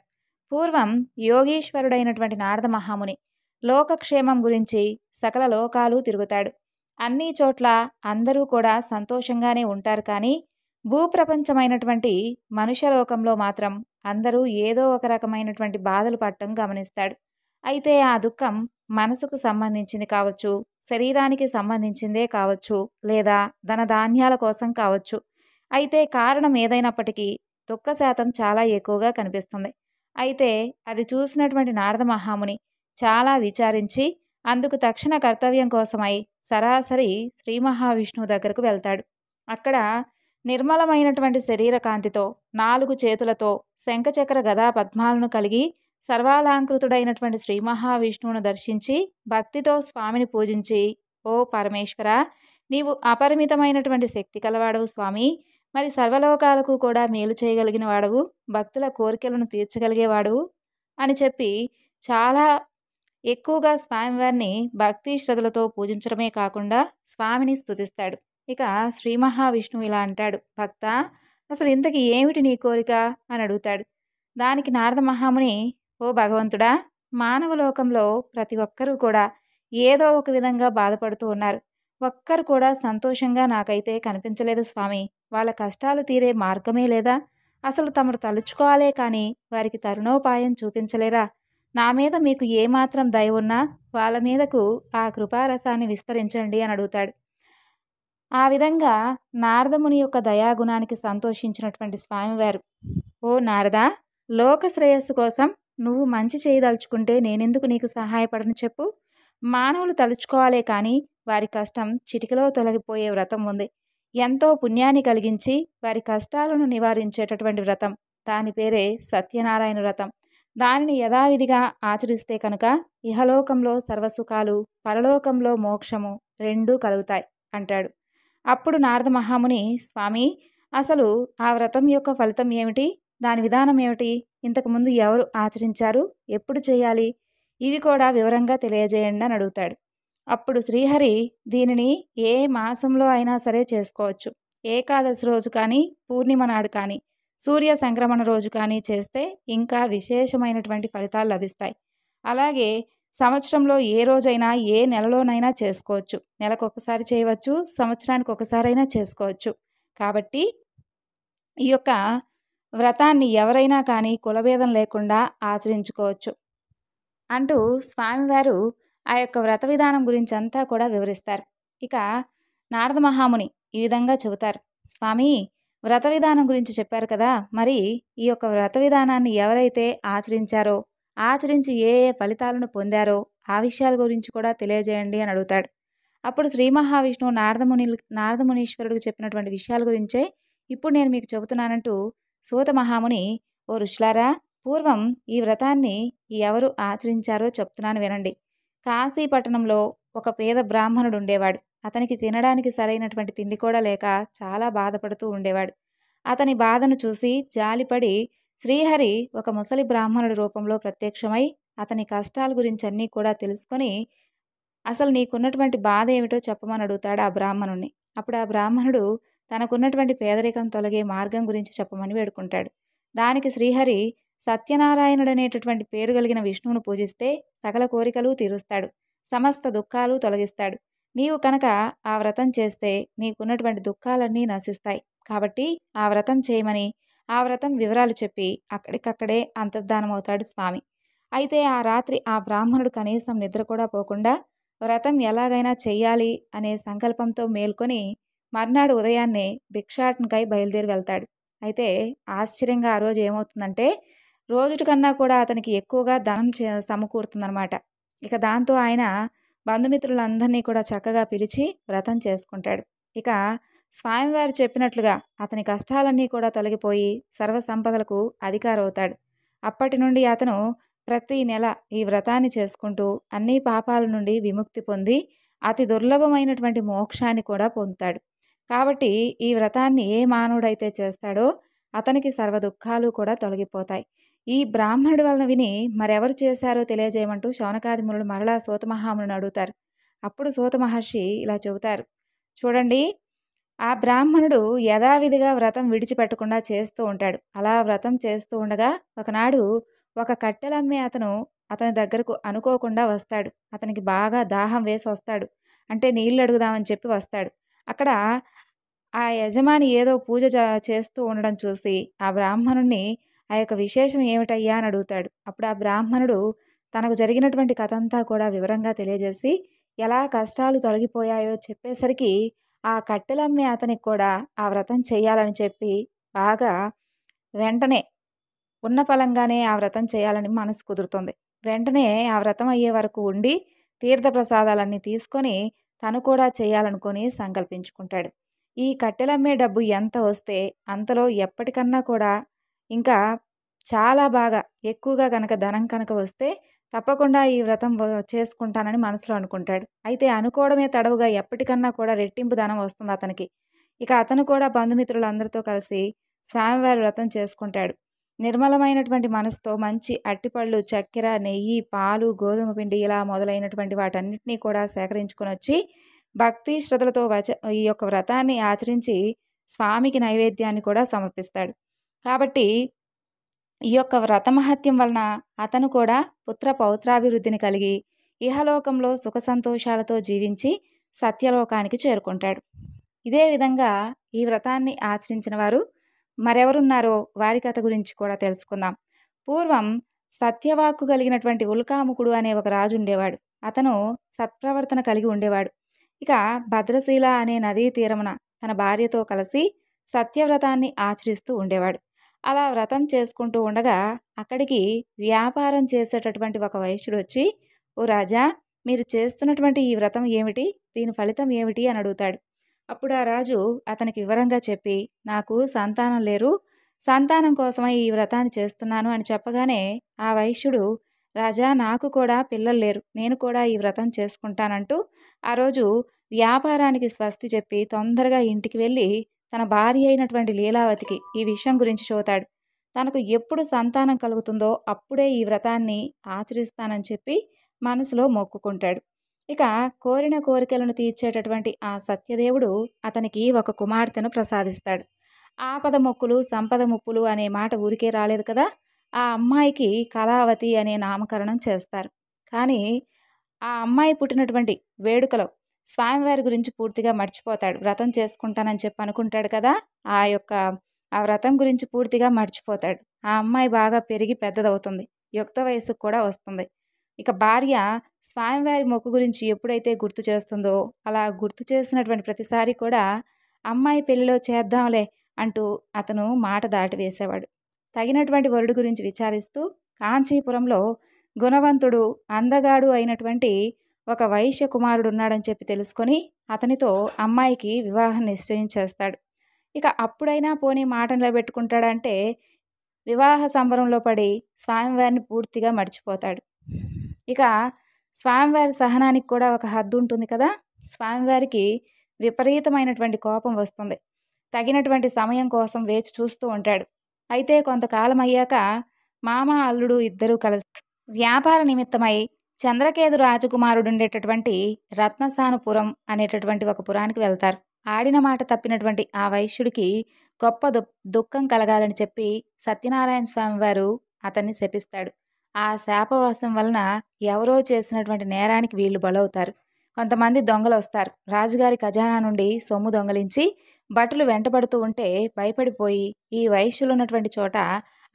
పూర్వం యోగీశ్వరుడైనటువంటి నారద మహాముని లోకక్షేమం గురించి సకల లోకాలు తిరుగుతాడు. అన్ని చోట్ల అందరూ కూడా సంతోషంగానే ఉంటారు. కానీ భూప్రపంచమైనటువంటి మనుష్యలోకంలో మాత్రం అందరూ ఏదో ఒక రకమైనటువంటి బాధలు పడటం గమనిస్తాడు. అయితే ఆ దుఃఖం మనసుకు సంబంధించింది కావచ్చు, శరీరానికి సంబంధించిందే కావచ్చు, లేదా ధనధాన్యాల కోసం కావచ్చు. అయితే కారణం ఏదైనప్పటికీ దుఃఖ శాతం చాలా ఎక్కువగా కనిపిస్తుంది. అయితే అది చూసినటువంటి నారద మహాముని చాలా విచారించి అందుకు తక్షణ కర్తవ్యం కోసమై సరాసరి శ్రీ మహావిష్ణువు దగ్గరకు వెళ్తాడు. అక్కడ నిర్మలమైనటువంటి శరీర కాంతితో, 4 చేతులతో, శంఖచక్ర గదా పద్మాలను కలిగి సర్వాలంకృతుడైనటువంటి శ్రీ మహావిష్ణువును దర్శించి భక్తితో స్వామిని పూజించి, ఓ పరమేశ్వర, నీవు అపరిమితమైనటువంటి శక్తి కలవాడవు స్వామి, మరి సర్వలోకాలకు కూడా మేలు చేయగలిగిన వాడవు, భక్తుల కోరికలను తీర్చగలిగేవాడు అని చెప్పి చాలా ఎక్కువగా స్వామివారిని భక్తి శ్రద్ధలతో పూజించడమే కాకుండా స్వామిని స్తుతిస్తాడు. ఇక శ్రీ మహావిష్ణువు ఇలా అంటాడు, భక్త, అసలు ఇంతకీ ఏమిటి నీ కోరిక అని అడుగుతాడు. దానికి నారద మహాముని, ఓ భగవంతుడా, మానవ లోకంలో ప్రతి ఒక్కరూ కూడా ఏదో ఒక విధంగా బాధపడుతూ ఉన్నారు. ఒక్కరు కూడా సంతోషంగా నాకైతే కనిపించలేదు స్వామి. వాళ్ళ కష్టాలు తీరే మార్గమే లేదా? అసలు తమరు తలుచుకోవాలే కానీ వారికి తరుణోపాయం చూపించలేరా? నా మీద మీకు ఏమాత్రం దయ ఉన్నా వాళ్ళ మీదకు ఆ కృపారసాన్ని విస్తరించండి అని అడుగుతాడు. ఆ విధంగా నారదముని యొక్క దయాగుణానికి సంతోషించినటువంటి స్వామివారు, ఓ నారద, లోక శ్రేయస్సు కోసం నువ్వు మంచి చేయదలుచుకుంటే నేనెందుకు నీకు సహాయపడను చెప్పు. మానవులు తలుచుకోవాలే కానీ వారి కష్టం చిటికలో తొలగిపోయే వ్రతం ఉంది. ఎంతో పుణ్యాన్ని కలిగించి వారి కష్టాలను నివారించేటటువంటి వ్రతం. దాని పేరే సత్యనారాయణ వ్రతం. దానిని యథావిధిగా ఆచరిస్తే కనుక ఇహలోకంలో సర్వసుఖాలు, పరలోకంలో మోక్షము రెండూ కలుగుతాయి అంటాడు. అప్పుడు నారద మహాముని, స్వామి, అసలు ఆ వ్రతం యొక్క ఫలితం ఏమిటి? దాని విధానం ఏమిటి? ఇంతకుముందు ఎవరు ఆచరించారు? ఎప్పుడు చేయాలి? ఇవి కూడా వివరంగా తెలియజేయండి అని అడుగుతాడు. అప్పుడు శ్రీహరి, దీనిని ఏ మాసంలో అయినా సరే చేసుకోవచ్చు. ఏకాదశి రోజు కానీ, పూర్ణిమ నాడు కానీ, సూర్య సంక్రమణ రోజు కానీ చేస్తే ఇంకా విశేషమైనటువంటి ఫలితాలు లభిస్తాయి. అలాగే సంవత్సరంలో ఏ రోజైనా ఏ నెలలోనైనా చేసుకోవచ్చు. నెలకొకసారి చేయవచ్చు, సంవత్సరానికి ఒకసారైనా చేసుకోవచ్చు. కాబట్టి ఈ యొక్క వ్రతాన్ని ఎవరైనా కానీ కులభేదం లేకుండా ఆచరించుకోవచ్చు అంటూ స్వామివారు ఆ యొక్క వ్రత విధానం గురించి అంతా కూడా వివరిస్తారు. ఇక నారద మహాముని ఈ విధంగా చెబుతారు. స్వామి, వ్రత విధానం గురించి చెప్పారు కదా, మరి ఈ యొక్క వ్రత విధానాన్ని ఎవరైతే ఆచరించారో, ఆచరించి ఏ ఏ ఫలితాలను పొందారో ఆ విషయాల గురించి కూడా తెలియజేయండి అని అడుగుతాడు. అప్పుడు శ్రీ మహావిష్ణువు నారదమునీశ్వరుడికి చెప్పినటువంటి విషయాల గురించే ఇప్పుడు నేను మీకు చెబుతున్నానంటూ సూత మహాముని, ఓ ఋషులారా, పూర్వం ఈ వ్రతాన్ని ఎవరు ఆచరించారో చెప్తున్నాను వినండి. కాశీ పట్టణంలో ఒక పేద బ్రాహ్మణుడు ఉండేవాడు. అతనికి తినడానికి సరైనటువంటి తిండి కూడా లేక చాలా బాధపడుతూ ఉండేవాడు. అతని బాధను చూసి జాలిపడి శ్రీహరి ఒక ముసలి బ్రాహ్మణుడి రూపంలో ప్రత్యక్షమై అతని కష్టాల గురించి అన్నీ కూడా తెలుసుకొని, అసలు నీకున్నటువంటి బాధ ఏమిటో చెప్పమని అడుగుతాడు ఆ బ్రాహ్మణుణ్ణి. అప్పుడు ఆ బ్రాహ్మణుడు తనకున్నటువంటి పేదరికం తొలగే మార్గం గురించి చెప్పమని వేడుకుంటాడు. దానికి శ్రీహరి, సత్యనారాయణుడనేటటువంటి పేరు కలిగిన విష్ణువును పూజిస్తే సకల కోరికలు తీరుస్తాడు, సమస్త దుఃఖాలు తొలగిస్తాడు. నీవు కనుక ఆ వ్రతం చేస్తే నీకున్నటువంటి దుఃఖాలన్నీ నశిస్తాయి. కాబట్టి ఆ వ్రతం చేయమని ఆ వ్రతం వివరాలు చెప్పి అక్కడికక్కడే అంతర్ధానమవుతాడు స్వామి. అయితే ఆ రాత్రి ఆ బ్రాహ్మణుడు కనీసం నిద్ర కూడా పోకుండా వ్రతం ఎలాగైనా చెయ్యాలి అనే సంకల్పంతో మేల్కొని మర్నాడు ఉదయాన్నే భిక్షాటనకై బయలుదేరి వెళ్తాడు. అయితే ఆశ్చర్యంగా ఆ రోజు ఏమవుతుందంటే, రోజుటి కన్నా కూడా అతనికి ఎక్కువగా ధనం సమకూరుతుందన్నమాట. ఇక దాంతో ఆయన బంధుమిత్రులందరినీ కూడా చక్కగా పిలిచి వ్రతం చేసుకుంటాడు. ఇక స్వామివారు చెప్పినట్లుగా అతని కష్టాలన్నీ కూడా తొలగిపోయి సర్వసంపదలకు అధికారవుతాడు. అప్పటి నుండి అతను ప్రతి నెల ఈ వ్రతాన్ని చేసుకుంటూ అన్ని పాపాల నుండి విముక్తి పొంది అతి దుర్లభమైనటువంటి మోక్షాన్ని కూడా పొందుతాడు. కాబట్టి ఈ వ్రతాన్ని ఏ మానవుడైతే చేస్తాడో అతనికి సర్వ దుఃఖాలు కూడా తొలగిపోతాయి. ఈ బ్రాహ్మణుడి వలన విని మరెవరు చేశారో తెలియజేయమంటూ శౌనకాది మునులు మరలా సూత మహాముని అడుగుతారు. అప్పుడు సూత మహర్షి ఇలా చెబుతారు. చూడండి, ఆ బ్రాహ్మణుడు యథావిధిగా వ్రతం విడిచిపెట్టకుండా చేస్తూ ఉంటాడు. అలా వ్రతం చేస్తూ ఉండగా ఒకనాడు ఒక కట్టెలమ్మే అతను అతని దగ్గరకు అనుకోకుండా వస్తాడు. అతనికి బాగా దాహం వేసి వస్తాడు. అంటే నీళ్ళు అడుగుదామని చెప్పి వస్తాడు. అక్కడ ఆ యజమాని ఏదో పూజ చేస్తూ ఉండడం చూసి ఆ బ్రాహ్మణుణ్ణి ఆ యొక్క విశేషం ఏమిటయ్యా అని అడుగుతాడు. అప్పుడు ఆ బ్రాహ్మణుడు తనకు జరిగినటువంటి కథ అంతా కూడా వివరంగా తెలియజేసి ఎలా కష్టాలు తొలగిపోయాయో చెప్పేసరికి ఆ కట్టెలమ్మే అతనికి కూడా ఆ వ్రతం చెయ్యాలని చెప్పి బాగా వెంటనే ఉన్న ఫలంగానే ఆ వ్రతం చేయాలని మనసు కుదురుతుంది. వెంటనే ఆ వ్రతం అయ్యే వరకు ఉండి తీర్థప్రసాదాలన్నీ తీసుకొని తను కూడా చేయాలనుకొని సంకల్పించుకుంటాడు. ఈ కట్టెలమ్మే డబ్బు ఎంత వస్తే అంతలో ఎప్పటికన్నా కూడా ఇంకా చాలా బాగా ఎక్కువగా కనుక ధనం కనుక వస్తే తప్పకుండా ఈ వ్రతం చేసుకుంటానని మనసులో అనుకుంటాడు. అయితే అనుకోవడమే తడవుగా ఎప్పటికన్నా కూడా రెట్టింపు ధనం వస్తుంది అతనికి. ఇక అతను కూడా బంధుమిత్రులందరితో కలిసి స్వామివారి వ్రతం చేసుకుంటాడు. నిర్మలమైనటువంటి మనసుతో మంచి అట్టిపళ్ళు, చక్కెర, నెయ్యి, పాలు, గోధుమ పిండి ఇలా మొదలైనటువంటి వాటన్నిటినీ కూడా సేకరించుకొని వచ్చి భక్తి శ్రద్ధలతో ఈ యొక్క వ్రతాన్ని ఆచరించి స్వామికి నైవేద్యాన్ని కూడా సమర్పిస్తాడు. కాబట్టి ఈ యొక్క వ్రత మహత్యం వలన అతను కూడా పుత్ర పౌత్రాభివృద్ధిని కలిగి ఇహలోకంలో సుఖ సంతోషాలతో జీవించి సత్యలోకానికి చేరుకుంటాడు. ఇదే విధంగా ఈ వ్రతాన్ని ఆచరించిన వారు మరెవరున్నారో వారి కథ గురించి కూడా తెలుసుకుందాం. పూర్వం సత్యవాక్కు కలిగినటువంటి ఉల్కాముకుడు అనే ఒక రాజు ఉండేవాడు. అతను సత్ప్రవర్తన కలిగి ఉండేవాడు. ఇక భద్రశీల అనే నదీ తీరమున తన భార్యతో కలిసి సత్యవ్రతాన్ని ఆచరిస్తూ ఉండేవాడు. అలా వ్రతం చేసుకుంటూ ఉండగా అక్కడికి వ్యాపారం చేసేటటువంటి ఒక వైశ్యుడు వచ్చి, ఓ రాజా, మీరు చేస్తున్నటువంటి ఈ వ్రతం ఏమిటి, దీని ఫలితం ఏమిటి అని అడుగుతాడు. అప్పుడు ఆ రాజు అతనికి వివరంగా చెప్పి, నాకు సంతానం లేరు, సంతానం కోసమై ఈ వ్రతాన్ని చేస్తున్నాను అని చెప్పగానే ఆ వైశ్యుడు, రాజా, నాకు కూడా పిల్లలు లేరు, నేను కూడా ఈ వ్రతం చేసుకుంటానంటూ ఆ రోజు వ్యాపారానికి స్వస్తి చెప్పి తొందరగా ఇంటికి వెళ్ళి తన భార్య అయినటువంటి లీలావతికి ఈ విషయం గురించి చెబుతాడు. తనకు ఎప్పుడు సంతానం కలుగుతుందో అప్పుడే ఈ వ్రతాన్ని ఆచరిస్తానని చెప్పి మనసులో మొక్కుకుంటాడు. ఇక కోరిన కోరికలను తీర్చేటటువంటి ఆ సత్యదేవుడు అతనికి ఒక కుమార్తెను ప్రసాదిస్తాడు. ఆపద మొక్కులు సంపద ముప్పులు అనే మాట ఊరికే రాలేదు కదా. ఆ అమ్మాయికి కళావతి అనే నామకరణం చేస్తారు. కానీ ఆ అమ్మాయి పుట్టినటువంటి వేడుకలో స్వామివారి గురించి పూర్తిగా మర్చిపోతాడు. వ్రతం చేసుకుంటానని చెప్పి అనుకుంటాడు కదా, ఆ వ్రతం గురించి పూర్తిగా మర్చిపోతాడు. ఆ అమ్మాయి బాగా పెరిగి పెద్దదవుతుంది, యుక్త వయసుకు కూడా వస్తుంది. ఇక భార్య స్వామివారి మొక్కు గురించి ఎప్పుడైతే గుర్తు చేస్తుందో అలా గుర్తు చేసినటువంటి ప్రతిసారి కూడా అమ్మాయి పెళ్లిలో చేద్దాంలే అంటూ అతను మాట దాటివేసేవాడు. తగినటువంటి వరుడు గురించి విచారిస్తూ కాంచీపురంలో గుణవంతుడు అందగాడు అయినటువంటి ఒక వైశ్య కుమారుడు ఉన్నాడని చెప్పి తెలుసుకొని అతనితో అమ్మాయికి వివాహం నిశ్చయం చేస్తాడు. ఇక అప్పుడైనా పోనీ మాట నిలబెట్టుకుంటాడంటే వివాహ సంబరంలో పడి స్వామివారిని పూర్తిగా మర్చిపోతాడు. ఇక స్వామివారి సహనానికి కూడా ఒక హద్దు ఉంటుంది కదా. స్వామివారికి విపరీతమైనటువంటి కోపం వస్తుంది. తగినటువంటి సమయం కోసం వేచి చూస్తూ ఉంటాడు. అయితే కొంతకాలం అయ్యాక మామ అల్లుడు ఇద్దరూ కలిసి వ్యాపార నిమిత్తమై చంద్రకేతు రాజకుమారుడు ఉండేటటువంటి రత్నసానుపురం అనేటటువంటి ఒక పురానికి వెళ్తారు. ఆడిన మాట తప్పినటువంటి ఆ వైశ్యుడికి గొప్ప దుఃఖం కలగాలని చెప్పి సత్యనారాయణ స్వామి వారు అతన్ని శపిస్తాడు. ఆ శాపవాసం వలన ఎవరో చేసినటువంటి నేరానికి వీళ్ళు బలవుతారు. కొంతమంది దొంగలు వస్తారు. రాజుగారి ఖజానా నుండి సొమ్ము దొంగలించి భటులు వెంటబడుతూ ఉంటే భయపడిపోయి ఈ వైశ్యులు ఉన్నటువంటి చోట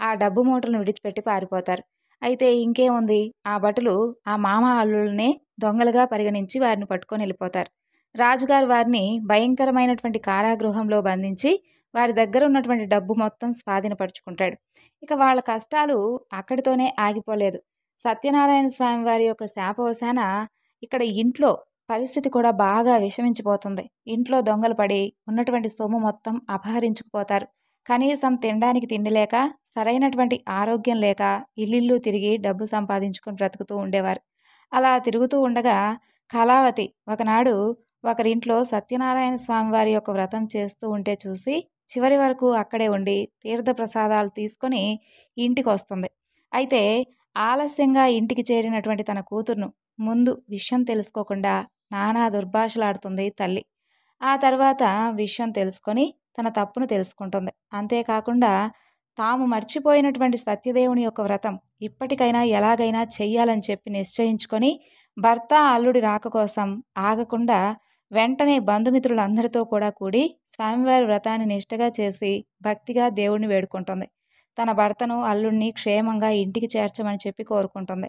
ఆ డబ్బు మూటలను విడిచిపెట్టి పారిపోతారు. అయితే ఇంకేముంది, ఆ భటులు ఆ మామ అల్లుల్నే దొంగలుగా పరిగణించి వారిని పట్టుకొని వెళ్ళిపోతారు. రాజుగారు వారిని భయంకరమైనటువంటి కారాగృహంలో బంధించి వారి దగ్గర ఉన్నటువంటి డబ్బు మొత్తం స్వాధీనపరుచుకుంటాడు. ఇక వాళ్ళ కష్టాలు అక్కడితోనే ఆగిపోలేదు. సత్యనారాయణ స్వామి వారి యొక్క శాపవశాన ఇక్కడ ఇంట్లో పరిస్థితి కూడా బాగా విషమించిపోతుంది. ఇంట్లో దొంగలు పడి ఉన్నటువంటి సొమ్ము మొత్తం అపహరించుకుపోతారు. కనీసం తినడానికి తిండి లేక, సరైనటువంటి ఆరోగ్యం లేక ఇల్లిల్లు తిరిగి డబ్బు సంపాదించుకొని బ్రతుకుతూ ఉండేవారు. అలా తిరుగుతూ ఉండగా కళావతి ఒకనాడు ఒకరింట్లో సత్యనారాయణ స్వామి వారి యొక్క వ్రతం చేస్తూ ఉంటే చూసి చివరి వరకు అక్కడే ఉండి తీర్థ ప్రసాదాలు తీసుకొని ఇంటికి వస్తుంది. అయితే ఆలస్యంగా ఇంటికి చేరినటువంటి తన కూతుర్ను ముందు విషయం తెలుసుకోకుండా నానా దుర్భాషలాడుతుంది తల్లి. ఆ తర్వాత విషయం తెలుసుకొని తన తప్పును తెలుసుకుంటుంది. అంతేకాకుండా తాము మర్చిపోయినటువంటి సత్యదేవుని యొక్క వ్రతం ఇప్పటికైనా ఎలాగైనా చెయ్యాలని చెప్పి నిశ్చయించుకొని భర్త అల్లుడి రాక కోసం ఆగకుండా వెంటనే బంధుమిత్రులందరితో కూడా కూడి స్వామివారి వ్రతాన్ని నిష్ఠగా చేసి భక్తిగా దేవుణ్ణి వేడుకుంటుంది. తన భర్తను అల్లుడిని క్షేమంగా ఇంటికి చేర్చమని చెప్పి కోరుకుంటుంది.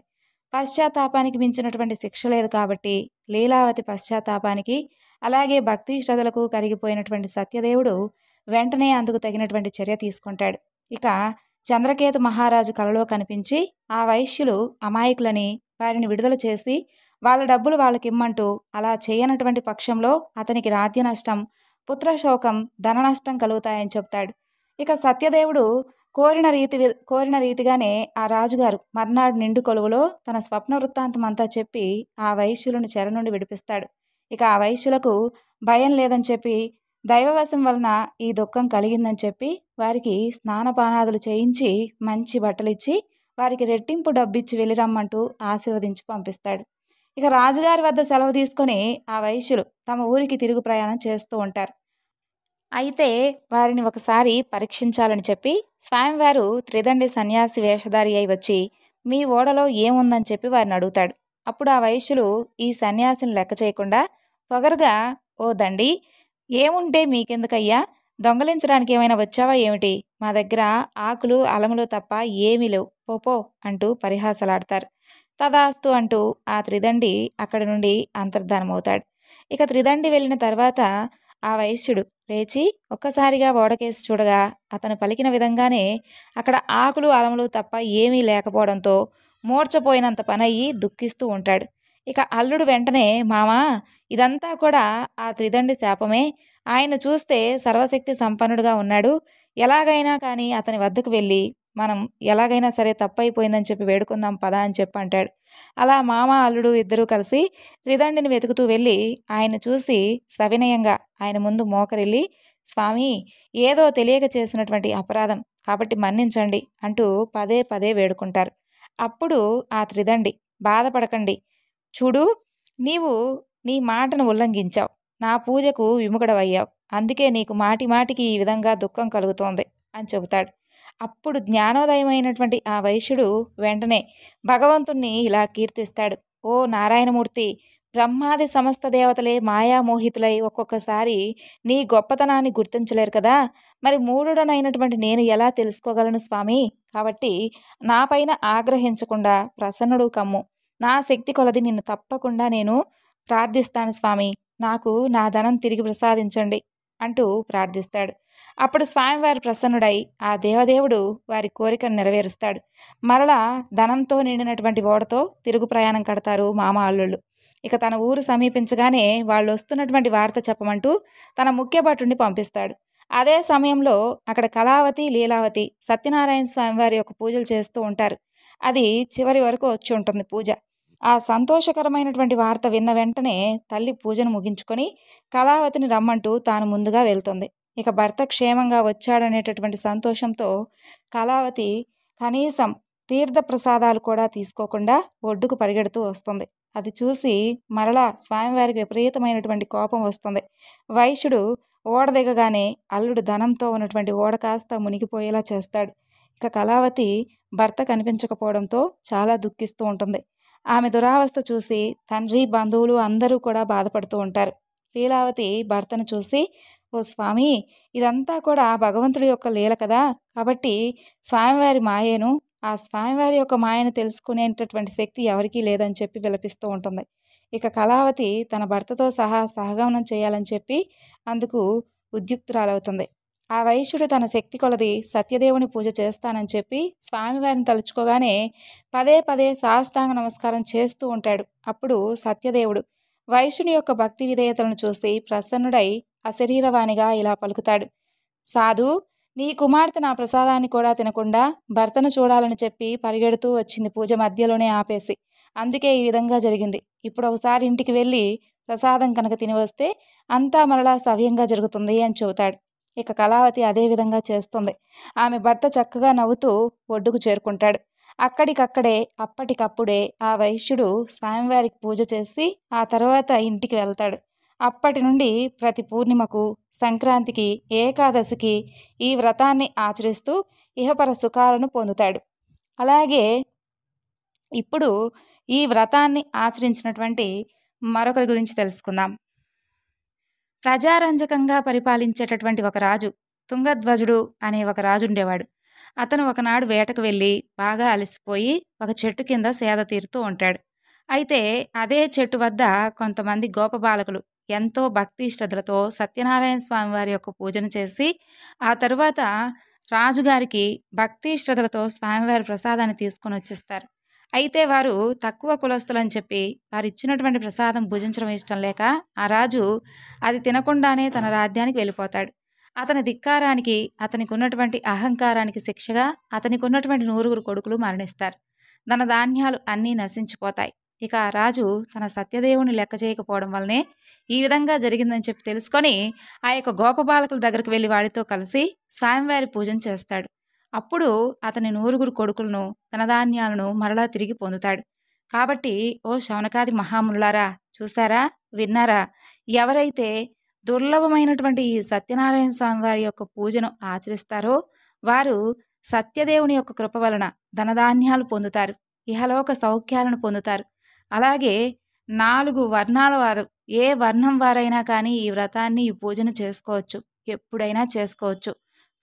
పశ్చాత్తాపానికి మించినటువంటి శిక్ష లేదు కాబట్టి లీలావతి పశ్చాత్తాపానికి అలాగే భక్తి శ్రద్ధలకు కరిగిపోయినటువంటి సత్యదేవుడు వెంటనే అందుకు తగినటువంటి చర్య తీసుకుంటాడు. ఇక చంద్రకేతు మహారాజు కలలో కనిపించి ఆ వైశ్యులు అమాయకులని వారిని విడుదల చేసి వాళ్ళ డబ్బులు వాళ్ళకిమ్మంటూ అలా చేయనటువంటి పక్షంలో అతనికి రాజ్య నష్టం, పుత్రశోకం, ధన నష్టం కలుగుతాయని చెప్తాడు. ఇక సత్యదేవుడు కోరిన రీతిగానే ఆ రాజుగారు మర్నాడు నిండు కొలువులో తన స్వప్న వృత్తాంతం అంతా చెప్పి ఆ వైశ్యులను చెర నుండి విడిపిస్తాడు. ఇక ఆ వైశ్యులకు భయం లేదని చెప్పి దైవవశం వలన ఈ దుఃఖం కలిగిందని చెప్పి వారికి స్నానపానాదులు చేయించి మంచి బట్టలిచ్చి వారికి రెట్టింపు డబ్బిచ్చి వెళ్ళిరమ్మంటూ ఆశీర్వదించి పంపిస్తాడు. ఇక రాజుగారి వద్ద సెలవు తీసుకొని ఆ వైశ్యులు తమ ఊరికి తిరుగు ప్రయాణం చేస్తూ ఉంటారు. అయితే వారిని ఒకసారి పరీక్షించాలని చెప్పి స్వామివారు త్రిదండి సన్యాసి వేషధారి అయి వచ్చి మీ ఓడలో ఏముందని చెప్పి వారిని అడుగుతాడు. అప్పుడు ఆ వైశ్యులు ఈ సన్యాసిని లెక్క చేయకుండా పొగరుగా, ఓ దండి, ఏముంటే మీకెందుకయ్యా, దొంగలించడానికి ఏమైనా వచ్చావా ఏమిటి, మా దగ్గర ఆకులు అలములు తప్ప ఏమీ లేవు, పోపో అంటూ పరిహాసలాడతారు. తదాస్తు అంటూ ఆ త్రిదండి అక్కడి నుండి అంతర్ధానమవుతాడు. ఇక త్రిదండి వెళ్ళిన తర్వాత ఆ వైశ్యుడు లేచి ఒక్కసారిగా ఓడకేసి చూడగా అతను పలికిన విధంగానే అక్కడ ఆకులు అలములు తప్ప ఏమీ లేకపోవడంతో మూర్చపోయినంత పనయ్యి దుఃఖిస్తూ ఉంటాడు. ఇక అల్లుడు వెంటనే, మామా, ఇదంతా కూడా ఆ త్రిదండి శాపమే, ఆయన చూస్తే సర్వశక్తి సంపన్నుడుగా ఉన్నాడు, ఎలాగైనా కానీ అతని వద్దకు వెళ్ళి మనం ఎలాగైనా సరే తప్పైపోయిందని చెప్పి వేడుకుందాం పదా అని చెప్పి అంటాడు. అలా మామ అల్లుడు ఇద్దరూ కలిసి త్రిదండిని వెతుకుతూ వెళ్ళి ఆయన చూసి సవినయంగా ఆయన ముందు మోకరిల్లి, స్వామి, ఏదో తెలియక చేసినటువంటి అపరాధం కాబట్టి మన్నించండి అంటూ పదే పదే వేడుకుంటారు. అప్పుడు ఆ త్రిదండి, బాధపడకండి, చూడు, నీవు నీ మాటను ఉల్లంఘించావు, నా పూజకు విముఖుడవయ్యావు, అందుకే నీకు మాటి మాటికి ఈ విధంగా దుఃఖం కలుగుతోంది అని చెబుతాడు. అప్పుడు జ్ఞానోదయమైనటువంటి ఆ వైశ్యుడు వెంటనే భగవంతుణ్ణి ఇలా కీర్తిస్తాడు. ఓ నారాయణమూర్తి, బ్రహ్మాది సమస్త దేవతలే మాయామోహితులై ఒక్కొక్కసారి నీ గొప్పతనాన్ని గుర్తించలేరు కదా, మరి మూఢుడనైనటువంటి నేను ఎలా తెలుసుకోగలను స్వామి, కాబట్టి నాపైన ఆగ్రహించకుండా ప్రసన్నుడు కమ్ము, నా శక్తి కొలది నిన్ను తప్పకుండా నేను ప్రార్థిస్తాను స్వామి, నాకు నా ధనం తిరిగి ప్రసాదించండి అంటూ ప్రార్థిస్తాడు. అప్పుడు స్వామివారు ప్రసన్నుడై ఆ దేవదేవుడు వారి కోరికను నెరవేరుస్తాడు. మరలా ధనంతో నిండినటువంటి ఓడతో తిరుగు ప్రయాణం కడతారు మామ అల్లుళ్ళు. ఇక తన ఊరు సమీపించగానే వాళ్ళు వస్తున్నటువంటి వార్త చెప్పమంటూ తన ముఖ్య భటుడిని పంపిస్తాడు. అదే సమయంలో అక్కడ కళావతి, లీలావతి సత్యనారాయణ స్వామి వారి యొక్క పూజలు చేస్తూ ఉంటారు. అది చివరి వరకు వచ్చి ఉంటుంది పూజ. ఆ సంతోషకరమైనటువంటి వార్త విన్న వెంటనే తల్లి పూజను ముగించుకొని కళావతిని రమ్మంటూ తాను ముందుగా వెళ్తుంది. ఇక భర్త క్షేమంగా వచ్చాడనేటటువంటి సంతోషంతో కళావతి కనీసం తీర్థ ప్రసాదాలు కూడా తీసుకోకుండా ఒడ్డుకు పరిగెడుతూ వస్తుంది. అది చూసి మరలా స్వామివారికి విపరీతమైనటువంటి కోపం వస్తుంది. వైశ్యుడు ఓడ దిగగానే అల్లుడు ధనంతో ఉన్నటువంటి ఓడ కాస్త మునిగిపోయేలా చేస్తాడు. ఇక కళావతి భర్త కనిపించకపోవడంతో చాలా దుఃఖిస్తూ ఉంటుంది. ఆమె దురావస్థ చూసి తండ్రి, బంధువులు అందరూ కూడా బాధపడుతూ ఉంటారు. లీలావతి భర్తను చూసి, ఓ స్వామి, ఇదంతా కూడా భగవంతుడి యొక్క లీల కదా, కాబట్టి స్వామివారి మాయేను, ఆ స్వామివారి యొక్క మాయను తెలుసుకునేటటువంటి శక్తి ఎవరికీ లేదని చెప్పి విలపిస్తూ ఉంటుంది. ఇక కళావతి తన భర్తతో సహా సహగమనం చేయాలని చెప్పి అందుకు ఉద్యుక్తురాలవుతుంది. ఆ వైశ్యుడు తన శక్తి కొలది సత్యదేవుని పూజ చేస్తానని చెప్పి స్వామివారిని తలుచుకోగానే పదే పదే సాష్టాంగ నమస్కారం చేస్తూ ఉంటాడు. అప్పుడు సత్యదేవుడు వైశ్యుని యొక్క భక్తి విధేయతలను చూసి ప్రసన్నుడై అశరీరవాణిగా ఇలా పలుకుతాడు. సాధు, నీ కుమార్తె నా ప్రసాదాన్ని కూడా తినకుండా భర్తను చూడాలని చెప్పి పరిగెడుతూ వచ్చింది పూజ మధ్యలోనే ఆపేసి. అందుకే ఈ విధంగా జరిగింది. ఇప్పుడు ఒకసారి ఇంటికి వెళ్ళి ప్రసాదం కనుక తిని వస్తే అంతా మరలా సవ్యంగా జరుగుతుంది అని చెబుతాడు. ఇక కళావతి అదే విధంగా చేస్తుంది. ఆమె భర్త చక్కగా నవ్వుతూ ఒడ్డుకు చేరుకుంటాడు. అక్కడికక్కడే అప్పటికప్పుడే ఆ వైశ్యుడు స్వామివారికి పూజ చేసి ఆ తర్వాత ఇంటికి వెళ్తాడు. అప్పటి నుండి ప్రతి పూర్ణిమకు, సంక్రాంతికి, ఏకాదశికి ఈ వ్రతాన్ని ఆచరిస్తూ ఇహపర సుఖాలను పొందుతాడు. అలాగే ఇప్పుడు ఈ వ్రతాన్ని ఆచరించినటువంటి మరొకరి గురించి తెలుసుకుందాం. ప్రజారంజకంగా పరిపాలించేటటువంటి ఒక రాజు, తుంగధ్వజుడు అనే ఒక రాజు ఉండేవాడు. అతను ఒకనాడు వేటకు వెళ్ళి బాగా అలసిపోయి ఒక చెట్టు కింద సేద తీరుతూ ఉంటాడు. అయితే అదే చెట్టు వద్ద కొంతమంది గోపబాలకులు ఎంతో భక్తి శ్రద్ధలతో సత్యనారాయణ స్వామి వారి యొక్క పూజను చేసి ఆ తరువాత రాజుగారికి భక్తి శ్రద్ధలతో స్వామివారి ప్రసాదాన్ని తీసుకొని వచ్చేస్తారు. అయితే వారు తక్కువ కులస్తులని చెప్పి వారు ఇచ్చినటువంటి ప్రసాదం భుజించడం ఇష్టం లేక ఆ రాజు అది తినకుండానే తన రాజ్యానికి వెళ్ళిపోతాడు. అతని ధిక్కారానికి, అతనికి ఉన్నటువంటి అహంకారానికి శిక్షగా అతనికి ఉన్నటువంటి 9 కొడుకులు మరణిస్తారు. ధన ధాన్యాలు అన్నీ నశించిపోతాయి. ఇక ఆ రాజు తన సత్యదేవుని లెక్క చేయకపోవడం వల్లనే ఈ విధంగా జరిగిందని చెప్పి తెలుసుకొని ఆ యొక్క గోపబాలకుల దగ్గరికి వెళ్ళి వాడితో కలిసి స్వామివారి పూజను చేస్తాడు. అప్పుడు అతని 9 కొడుకులను, ధనధాన్యాలను మరలా తిరిగి పొందుతాడు. కాబట్టి ఓ శౌనకాది మహామునులారా, చూసారా, విన్నారా, ఎవరైతే దుర్లభమైనటువంటి ఈ సత్యనారాయణ స్వామి వారి యొక్క పూజను ఆచరిస్తారో వారు సత్యదేవుని యొక్క కృప వలన ధనధాన్యాలు పొందుతారు, ఇహలోక సౌఖ్యాలను పొందుతారు. అలాగే 4 వర్ణాల వారు, ఏ వర్ణం వారైనా కానీ ఈ వ్రతాన్ని, ఈ పూజను చేసుకోవచ్చు, ఎప్పుడైనా చేసుకోవచ్చు.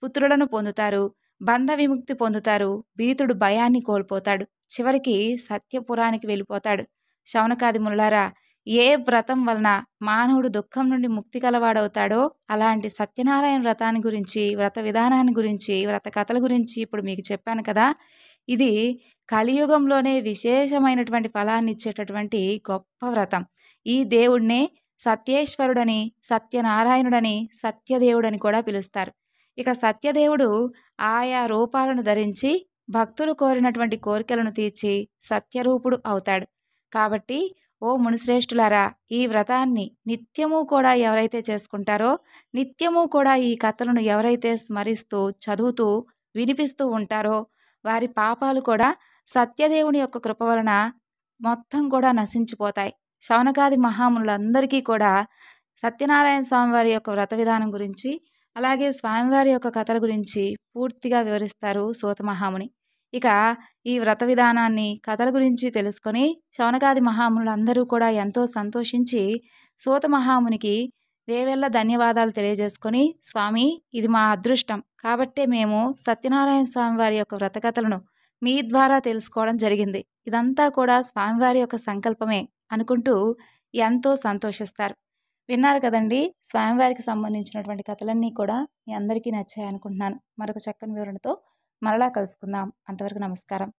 పుత్రులను పొందుతారు, బంధ విముక్తి పొందుతారు, భీతుడు భయాన్ని కోల్పోతాడు, చివరికి సత్యపురానికి వెళ్ళిపోతాడు. శౌనకాది మునులారా, ఏ వ్రతం వలన మానవుడు దుఃఖం నుండి ముక్తి కలవాడవుతాడో అలాంటి సత్యనారాయణ వ్రతాన్ని గురించి, వ్రత విధానాన్ని గురించి, వ్రత కథల గురించి ఇప్పుడు మీకు చెప్పాను కదా. ఇది కలియుగంలోనే విశేషమైనటువంటి ఫలాన్ని ఇచ్చేటటువంటి గొప్ప వ్రతం. ఈ దేవుడినే సత్యేశ్వరుడని, సత్యనారాయణుడని, సత్యదేవుడని కూడా పిలుస్తారు. ఇక సత్యదేవుడు ఆయా రూపాలను ధరించి భక్తులు కోరినటువంటి కోరికలను తీర్చి సత్యరూపుడు అవుతాడు. కాబట్టి ఓ మునిశ్రేష్ఠులారా, ఈ వ్రతాన్ని నిత్యము కూడా ఎవరైతే చేసుకుంటారో, నిత్యము కూడా ఈ కథలను ఎవరైతే స్మరిస్తూ, చదువుతూ, వినిపిస్తూ ఉంటారో వారి పాపాలు కూడా సత్యదేవుని యొక్క కృప వలన మొత్తం కూడా నశించిపోతాయి. శౌనకాది మహామునులందరికీ కూడా సత్యనారాయణ స్వామివారి యొక్క వ్రత విధానం గురించి, అలాగే స్వామివారి యొక్క కథల గురించి పూర్తిగా వివరిస్తారు సూత మహాముని. ఇక ఈ వ్రత విధానాన్ని, కథల గురించి తెలుసుకొని శౌనకాది మహామునులందరూ కూడా ఎంతో సంతోషించి సూత మహామునికి వేవెల్ల ధన్యవాదాలు తెలియజేసుకొని, స్వామి, ఇది మా అదృష్టం కాబట్టే మేము సత్యనారాయణ స్వామి వారి యొక్క వ్రత కథలను మీ ద్వారా తెలుసుకోవడం జరిగింది. ఇదంతా కూడా స్వామివారి యొక్క సంకల్పమే అనుకుంటూ ఎంతో సంతోషిస్తారు. విన్నారు కదండీ! స్వామివారికి సంబంధించినటువంటి కథలన్నీ కూడా మీ అందరికీ నచ్చాయనుకుంటున్నాను. మరొక చక్కని వివరణతో మరలా కలుసుకుందాం. అంతవరకు నమస్కారం.